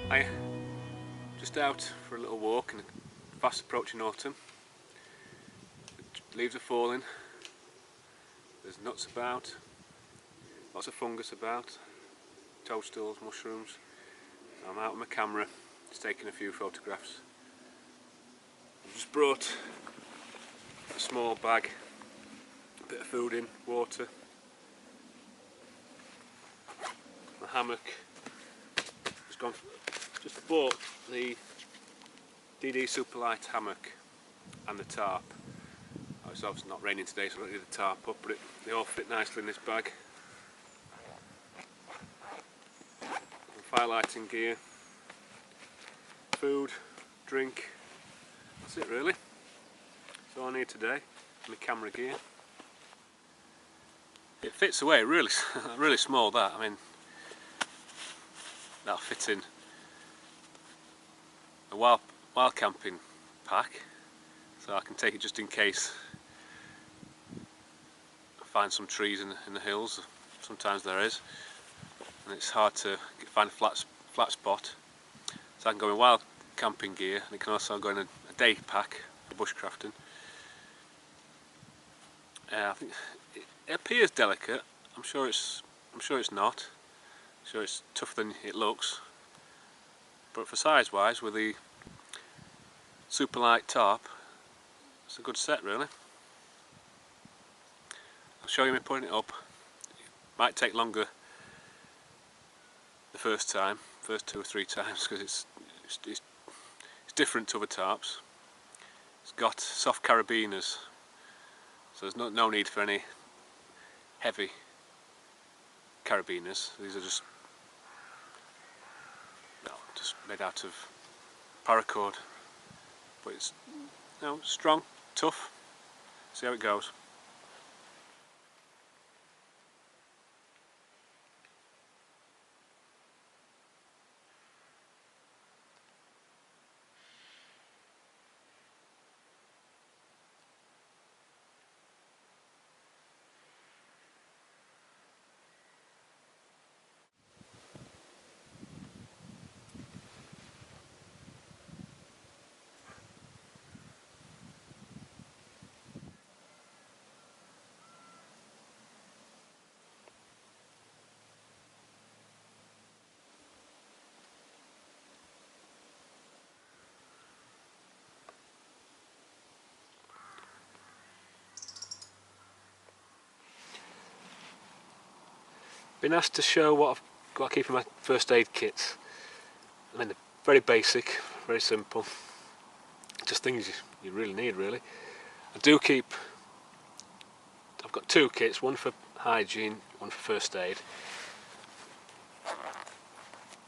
Hi, just out for a little walk in the fast approaching autumn. The leaves are falling, there's nuts about, lots of fungus about, toadstools, mushrooms. So I'm out with my camera, just taking a few photographs. I've just brought a small bag, a bit of food in, water, my hammock. Just bought the DD Superlight hammock and the tarp. Oh, it's obviously not raining today, so I don't need the tarp up, but they all fit nicely in this bag. Fire lighting gear, food, drink, that's it really. That's all I need today. My camera gear. It fits away really, really small that. I mean, that'll fit in a wild camping pack, so I can take it just in case I find some trees in the hills. Sometimes there is, and it's hard to find a flat spot, so I can go in wild camping gear, and it can also go in a day pack for bushcrafting. I think it appears delicate. I'm sure it's not. I'm sure it's tougher than it looks. But for size wise, with the Superlight tarp, it's a good set really. I'll show you me putting it up. It might take longer the first 2 or 3 times, because it's different to other tarps. It's got soft carabiners, so there's no need for any heavy carabiners. These are just made out of paracord, but it's strong, tough. See how it goes. Been asked to show what I keep in my first aid kits. I mean, they're very basic, very simple, just things you really need really. I've got 2 kits, one for hygiene, one for first aid.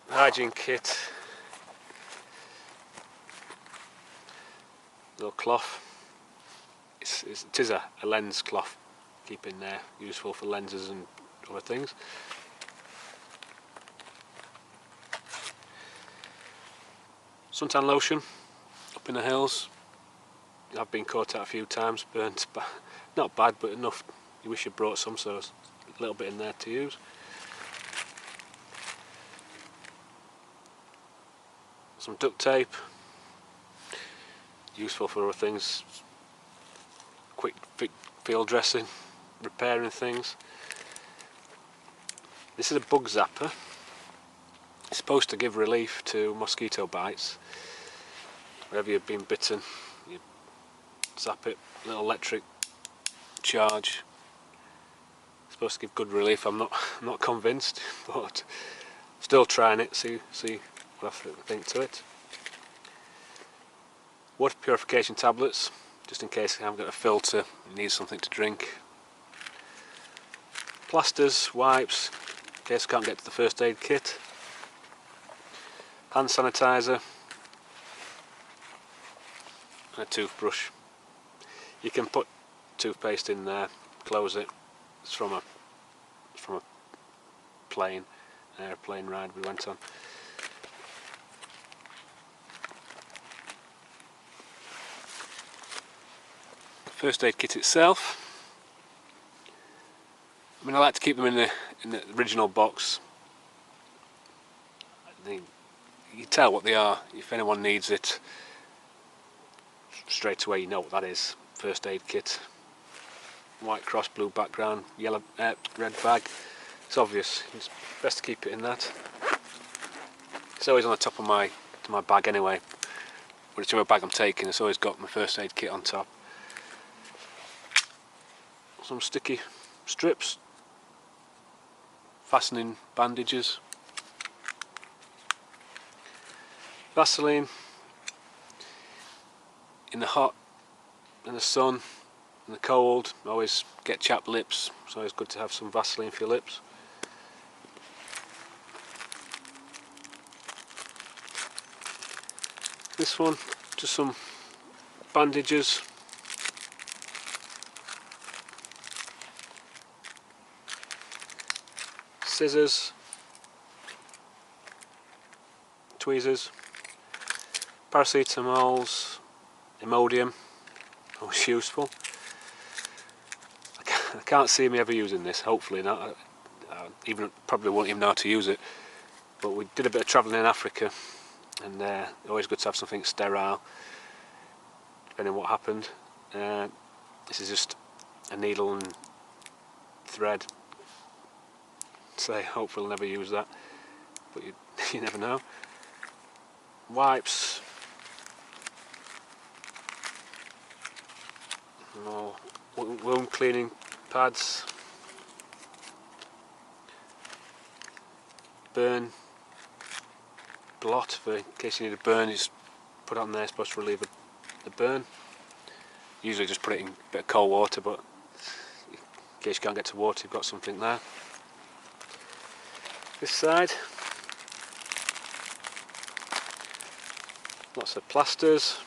The hygiene kit, little cloth. It is a lens cloth, keep in there, useful for lenses and other things. Suntan lotion, up in the hills. I've been caught out a few times, burnt, not bad, but enough. You wish you brought some, so there's a little bit in there to use. Some duct tape, useful for other things. Quick field dressing, repairing things. This is a bug zapper. It's supposed to give relief to mosquito bites. Wherever you've been bitten, you zap it, little electric charge. It's supposed to give good relief. I'm not convinced, but still trying it, see what I think to it. Water purification tablets, just in case I haven't got a filter and need something to drink. Plasters, wipes, in case I can't get to the first aid kit. Hand sanitizer, and a toothbrush. You can put toothpaste in there, close it. It's from a an airplane ride we went on. First aid kit itself, I mean, I like to keep them in the original box. you can tell what they are. If anyone needs it, straight away you know what that is. First aid kit, white cross, blue background, yellow, red bag. It's obvious. It's best to keep it in that. It's always on the top of my bag anyway. Whichever bag I'm taking, it's always got my first aid kit on top. Some sticky strips, fastening bandages, Vaseline. In the hot, in the sun, in the cold, always get chapped lips. It's always good to have some Vaseline for your lips. This one, just some bandages. Scissors. Tweezers. Paracetamols. Imodium. Always useful. I can't see me ever using this, hopefully not. I probably won't even know how to use it. But we did a bit of travelling in Africa, and always good to have something sterile, depending on what happened. This is just a needle and thread. So hopefully I'll never use that, but you never know. Wipes. More wound cleaning pads. Burn blot, for in case you need a burn, you just put it on there. It's supposed to relieve the burn. Usually just put it in a bit of cold water, but in case you can't get to water, you've got something there. This side, lots of plasters.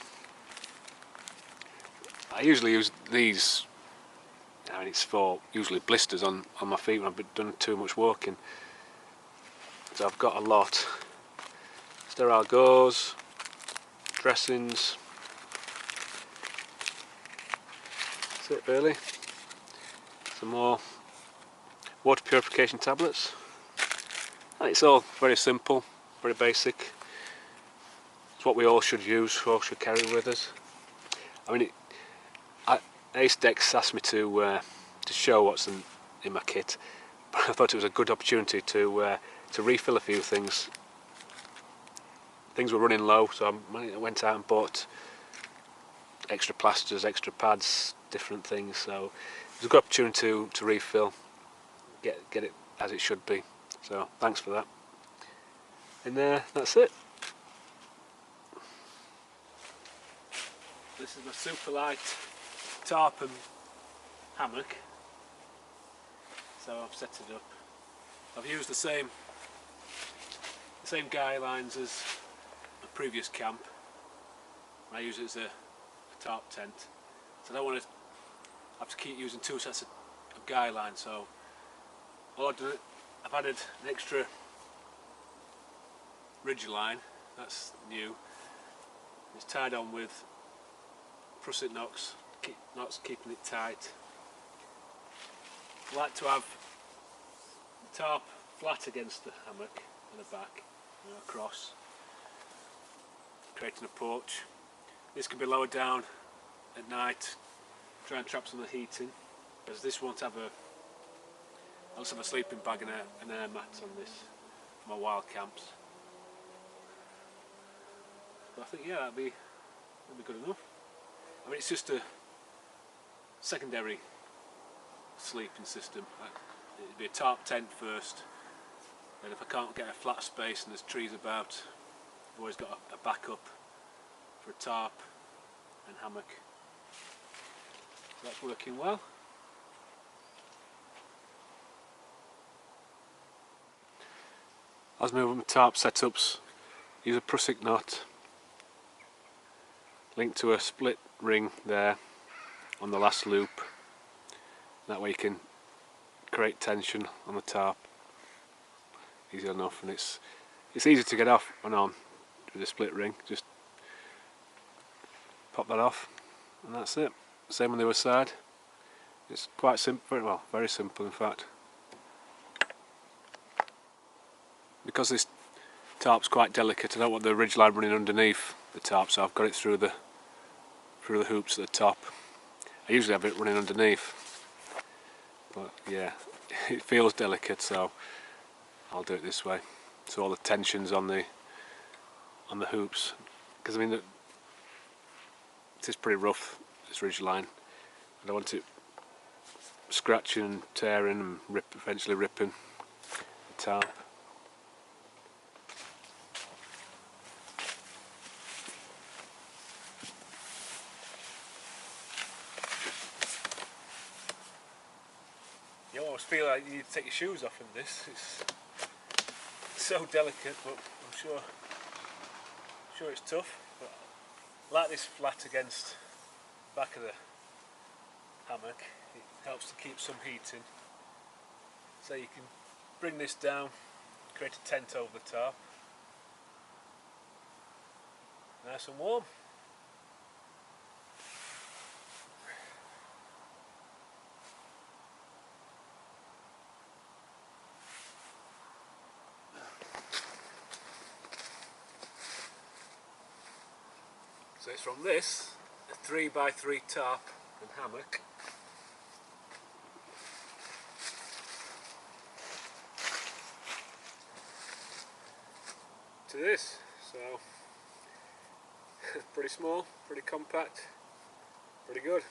I usually use these, I mean it's for usually blisters on my feet when I've done too much walking. So I've got a lot. Sterile gauze, dressings. That's it really. Some more water purification tablets. And it's all very simple, very basic. It's what we all should use, we all should carry with us. I mean, Acedecs asked me to show what's in my kit, but I thought it was a good opportunity to refill a few things. Things were running low, so I went out and bought extra plasters, extra pads, different things. So it was a good opportunity to refill, get it as it should be. So thanks for that. And that's it. This is my Superlight Tarp and Hammock. So I've set it up. I've used the same guy lines as my previous camp. I use it as a tarp tent. So I don't want to have to keep using two sets of guy lines. So all I've done, I've added an extra ridge line. That's new. It's tied on with prusik knots, keeping it tight. I like to have the tarp flat against the hammock at the back, across, creating a porch. This can be lowered down at night, try and trap some of the heating, because this won't have I also have a sleeping bag and an air mat on this for my wild camps. But I think that'd be good enough. I mean, it's just a secondary sleeping system. It'd be a tarp tent first, and if I can't get a flat space and there's trees about, I've always got a backup for a tarp and hammock. So that's working well. As moving with tarp setups, use a prusik knot linked to a split ring there on the last loop. That way you can create tension on the tarp easy enough, and it's easy to get off and on with a split ring. Just pop that off and that's it. Same on the other side. It's quite simple, well, very simple in fact. Because this tarp's quite delicate. I don't want the ridgeline running underneath the tarp, so I've got it through the hoops at the top. I usually have it running underneath, but yeah, it feels delicate, so I'll do it this way. So all the tension's on the hoops, because I mean it is pretty rough, this ridgeline. I don't want it scratching and tearing and eventually ripping the tarp. You almost feel like you need to take your shoes off in this. It's so delicate, but I'm sure it's tough. But I like this flat against the back of the hammock. It helps to keep some heat in. So you can bring this down, create a tent over the tarp. Nice and warm. So it's from this, a 3x3 tarp and hammock, to this. So pretty small, pretty compact, pretty good.